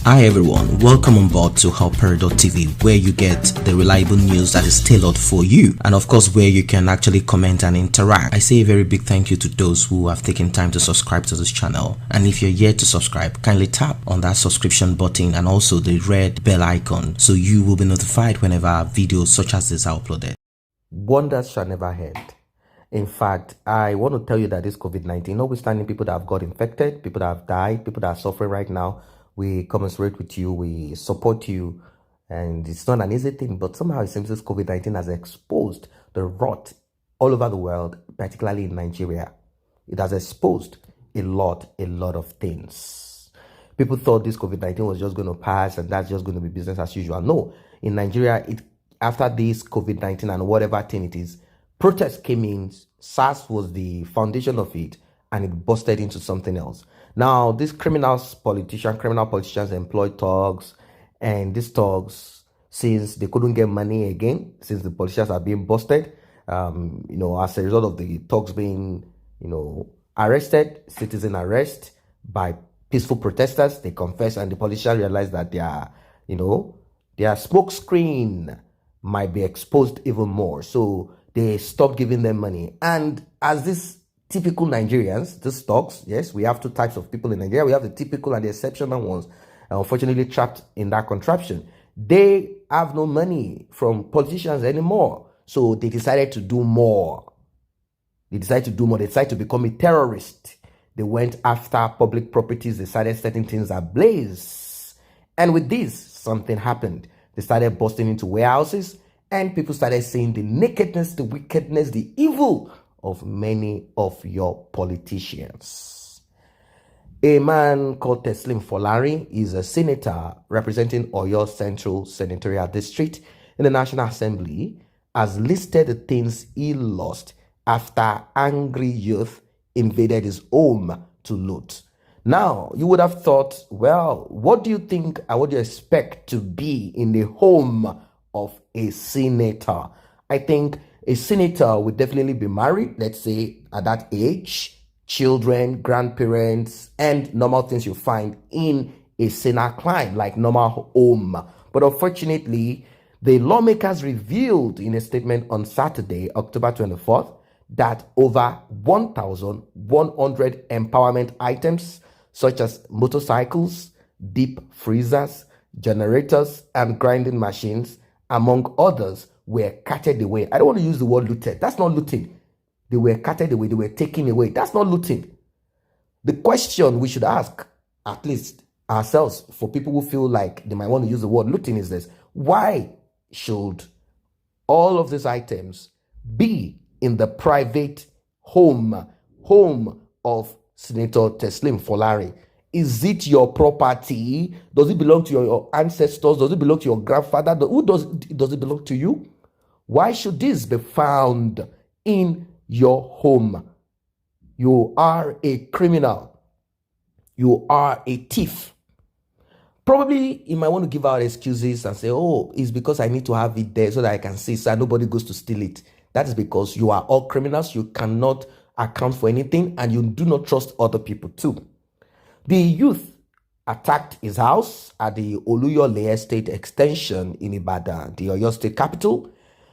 Hi everyone, welcome on board to Helper.tv, where you get the reliable news that is tailored for you, and of course where you can actually comment and interact. I say a very big thank you to those who have taken time to subscribe to this channel, and if you're yet to subscribe, kindly tap on that subscription button and also the red bell icon so you will be notified whenever videos such as this are uploaded. Wonders shall never end. In fact, I want to tell you that this COVID-19, notwithstanding people that have got infected, people that have died, people that are suffering right now, we commiserate with you, we support you, and it's not an easy thing, but somehow it seems this COVID-19 has exposed the rot all over the world, particularly in Nigeria. It has exposed a lot of things. People thought this COVID-19 was just going to pass and that's just going to be business as usual. No, in Nigeria, after this COVID-19 and whatever thing it is, protests came in. SARS was the foundation of it, and it busted into something else. Now, these criminal politicians employed thugs, and these thugs, since they couldn't get money again, since the politicians are being busted, as a result of the thugs being, arrested, citizen arrest by peaceful protesters, they confess, and the politicians realize that their smoke screen might be exposed even more. So they stopped giving them money. And as this typical Nigerians, these thugs, yes, we have two types of people in Nigeria. We have the typical and the exceptional ones, unfortunately trapped in that contraption. They have no money from politicians anymore. So they decided to do more. They decided to become a terrorist. They went after public properties. They started setting things ablaze. And with this, something happened. They started busting into warehouses, and people started seeing the nakedness, the wickedness, the evil of many of your politicians. A man called Teslim Folari is a senator representing Oyo Central Senatorial District in the National Assembly, has listed the things he lost after angry youth invaded his home to loot. Now, you would have thought, well, what do you think and what do you expect to be in the home of a senator? I think a senator would definitely be married, let's say at that age, children, grandparents, and normal things you find in a Senate client, like normal home. But unfortunately, the lawmakers revealed in a statement on Saturday, October 24th, that over 1,100 empowerment items, such as motorcycles, deep freezers, generators, and grinding machines, among others, were carted away. I don't want to use the word looted. That's not looting. They were carted away. They were taken away. That's not looting. The question we should ask, at least ourselves, for people who feel like they might want to use the word looting, is this: why should all of these items be in the private home of Senator Teslim Folari? Is it your property? Does it belong to your ancestors? Does it belong to your grandfather? Who does it belong to you? Why should this be found in your home? You are a criminal. You are a thief. Probably you might want to give out excuses and say, oh, it's because I need to have it there so that I can see so nobody goes to steal it. That is because you are all criminals. You cannot account for anything, and you do not trust other people too. The youth attacked his house at the Oluyole Estate Extension in Ibadan, the Oyo State capital.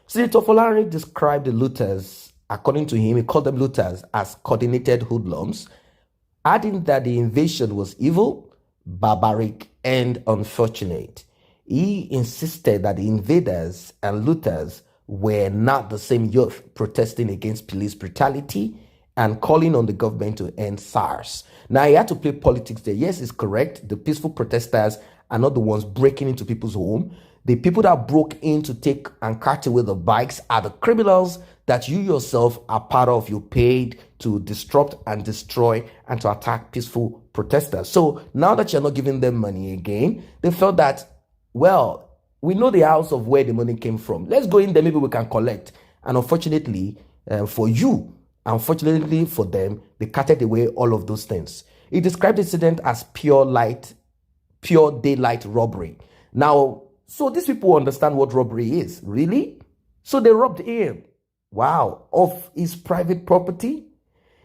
Senator Folari described the looters, according to him, he called them looters, as coordinated hoodlums, adding that the invasion was evil, barbaric, and unfortunate. He insisted that the invaders and looters were not the same youth protesting against police brutality and calling on the government to end SARS. Now, he had to play politics there. Yes, it's correct. The peaceful protesters are not the ones breaking into people's home. The people that broke in to take and cart away the bikes are the criminals that you yourself are part of. You paid to disrupt and destroy and to attack peaceful protesters. So now that you're not giving them money again, they felt that, well, we know the house of where the money came from. Let's go in there, maybe we can collect. And unfortunately for you, unfortunately for them, they carted away all of those things. He described the incident as pure daylight robbery. Now, so these people understand what robbery is, really? So they robbed him, wow, of his private property.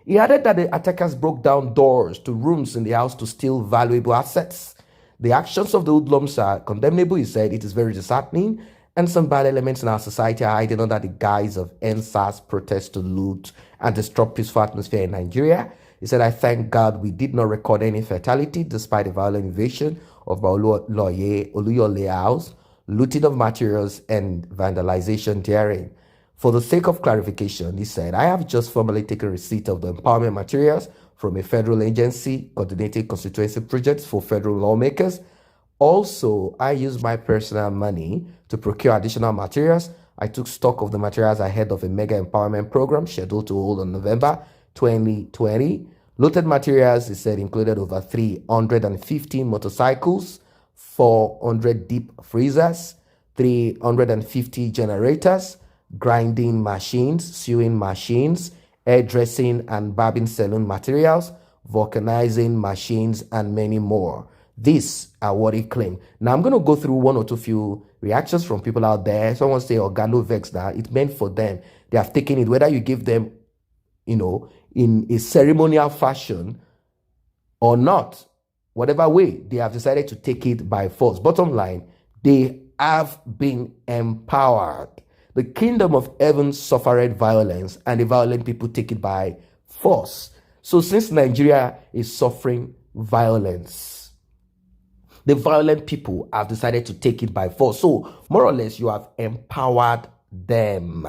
He added that the attackers broke down doors to rooms in the house to steal valuable assets. The actions of the hoodlums are condemnable. He said it is very disheartening, and some bad elements in our society are hiding under the guise of NSAS protests to loot and disrupt peaceful atmosphere in Nigeria. He said, I thank God we did not record any fatality despite the violent invasion of Oluyole House, looting of materials, and vandalization therein. For the sake of clarification, he said, I have just formally taken receipt of the empowerment materials from a federal agency coordinating constituency projects for federal lawmakers. Also, I used my personal money to procure additional materials. I took stock of the materials ahead of a mega empowerment program scheduled to hold on November 2020. Looted materials, he said, included over 350 motorcycles, 400 deep freezers, 350 generators, grinding machines, sewing machines, hairdressing and barbing salon materials, vulcanizing machines, and many more. These are what he claimed. Now, I'm going to go through one or two few reactions from people out there. Someone say, Organo Vex, now it's meant for them. They have taken it, whether you give them, in a ceremonial fashion or not, whatever way, they have decided to take it by force. Bottom line, they have been empowered. The kingdom of heaven suffered violence, and the violent people take it by force. So since Nigeria is suffering violence, the violent people have decided to take it by force. So more or less, you have empowered them.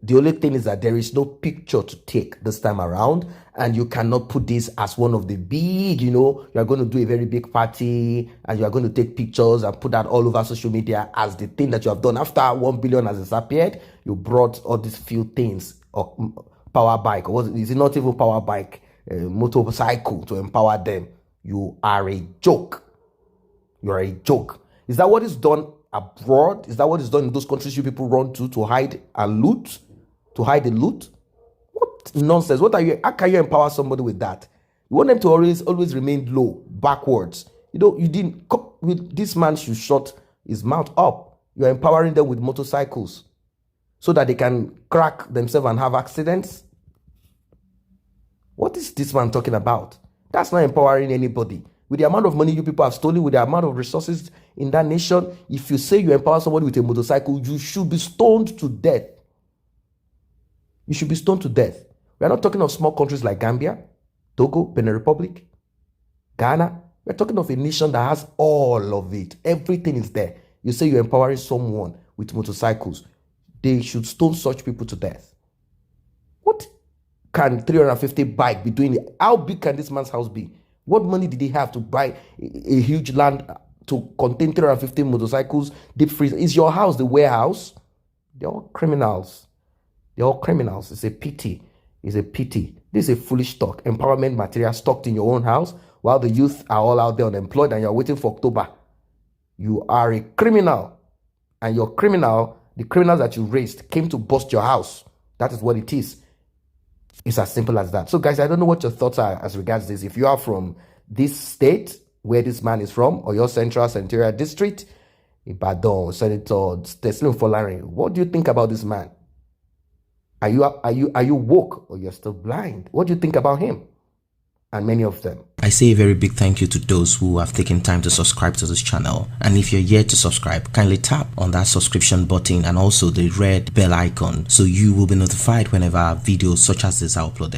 The only thing is that there is no picture to take this time around, and you cannot put this as one of the big, you are going to do a very big party and you are going to take pictures and put that all over social media as the thing that you have done. After 1 billion has disappeared, you brought all these few things, or power bike, or is it not even power bike, motorcycle to empower them. You are a joke. You are a joke. Is that what is done abroad? Is that what is done in those countries you people run to hide and loot? To hide the loot? What nonsense. How can you empower somebody with that? You want them to always remain low, backwards. You didn't, with this man should shut his mouth up. You're empowering them with motorcycles so that they can crack themselves and have accidents. What is this man talking about? That's not empowering anybody. With the amount of money you people have stolen, with the amount of resources in that nation, if you say you empower somebody with a motorcycle, you should be stoned to death. You should be stoned to death. We are not talking of small countries like Gambia, Togo, Benin Republic, Ghana. We're talking of a nation that has all of it. Everything is there. You say you're empowering someone with motorcycles. They should stone such people to death. What can 350 bike be doing? How big can this man's house be? What money did he have to buy a huge land to contain 350 motorcycles, deep freeze? Is your house the warehouse? They're all criminals. They're all criminals. It's a pity. It's a pity. This is a foolish talk. Empowerment material stocked in your own house while the youth are all out there unemployed and you're waiting for October. You are a criminal. And your criminal, the criminals that you raised, came to bust your house. That is what it is. It's as simple as that. So guys, I don't know what your thoughts are as regards this. If you are from this state where this man is from, or your Central Centurial District, Ibadan, Senator Teslim Folari, what do you think about this man? Are you woke, or you're still blind? What do you think about him? And many of them. I say a very big thank you to those who have taken time to subscribe to this channel. And if you're yet to subscribe, kindly tap on that subscription button and also the red bell icon so you will be notified whenever videos such as this are uploaded.